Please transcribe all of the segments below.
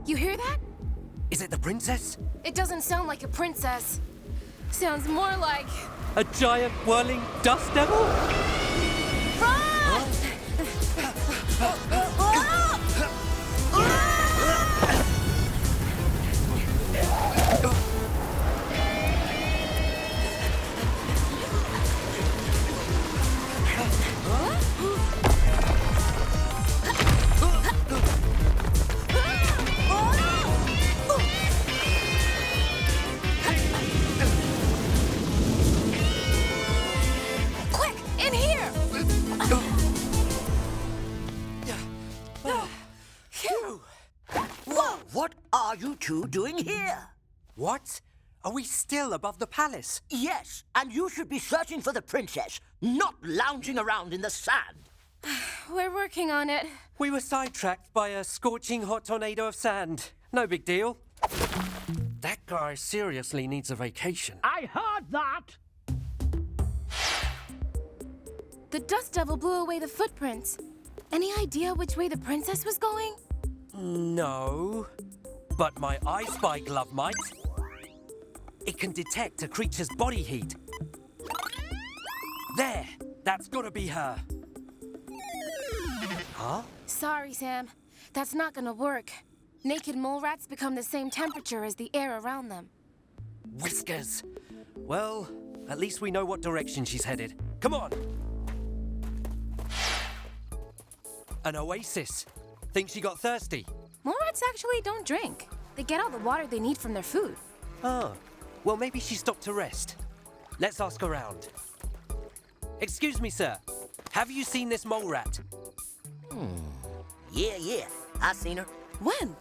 You hear that? Is it the princess? It doesn't sound like a princess. Sounds more like... A giant whirling dust devil? Run! Quick, in here! Phew! Whoa! What are you two doing here? What? Are we still above the palace? Yes, and you should be searching for the princess, not lounging around in the sand. We're working on it. We were sidetracked by a scorching hot tornado of sand. No big deal. That guy seriously needs a vacation. I heard that! The dust devil blew away the footprints. Any idea which way the princess was going? No. But my I Spy glove might. It can detect a creature's body heat. There! That's gotta be her. Huh? Sorry, Sam. That's not gonna work. Naked mole rats become the same temperature as the air around them. Whiskers. Well, at least we know what direction she's headed. Come on! An oasis. Think she got thirsty? Mole rats actually don't drink. They get all the water they need from their food. Oh, well maybe she stopped to rest. Let's ask around. Excuse me, sir. Have you seen this mole rat? Yeah, I seen her. When?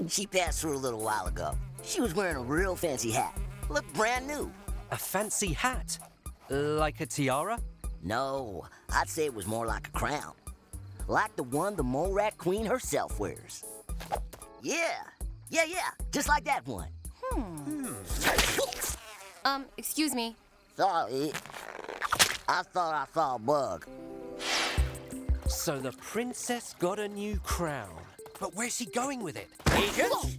She passed through a little while ago. She was wearing a real fancy hat. Looked brand new. A fancy hat? Like a tiara? No, I'd say it was more like a crown. Like the one the mole rat queen herself wears. Yeah, just like that one. Excuse me. Sorry. I thought I saw a bug. So the princess got a new crown. But where's she going with it? Agents?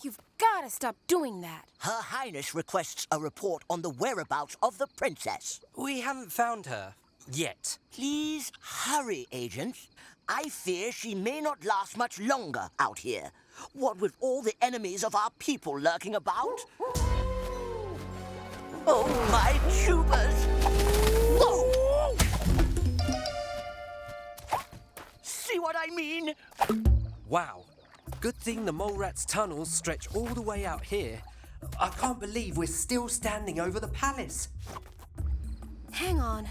You've gotta stop doing that. Her Highness requests a report on the whereabouts of the princess. We haven't found her. Yet. Please hurry, agents. I fear she may not last much longer out here. What with all the enemies of our people lurking about? Oh, my tubers! Whoa! See what I mean? Wow. Good thing the mole rat's tunnels stretch all the way out here. I can't believe we're still standing over the palace. Hang on.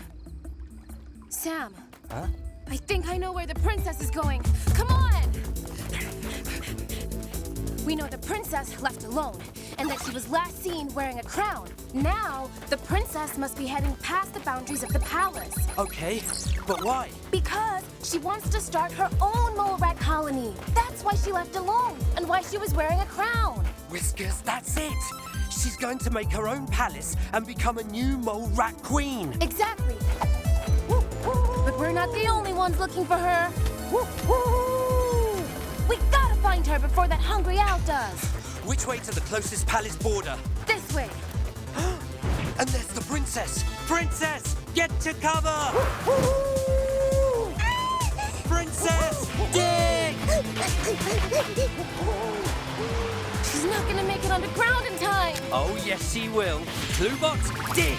Sam. Huh? I think I know where the princess is going. Come on! We know the princess left alone, and that she was last seen wearing a crown. Now, the princess must be heading past the boundaries of the palace. Okay, but why? Because she wants to start her own mole rat colony. That's why she left alone, and why she was wearing a crown. Whiskers, that's it. She's going to make her own palace and become a new mole rat queen. Exactly. But we're not the only ones looking for her. We gotta find her before that hungry owl does. Which way to the closest palace border? This way. And there's the princess. Princess, get to cover! Princess, dig! She's not gonna make it underground in time. Oh, yes, she will. StoryBots, dig!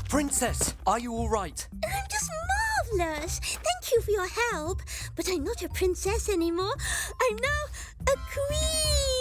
Princess, are you all right? I'm just marvelous. Thank you for your help. But I'm not a princess anymore. I'm now a queen.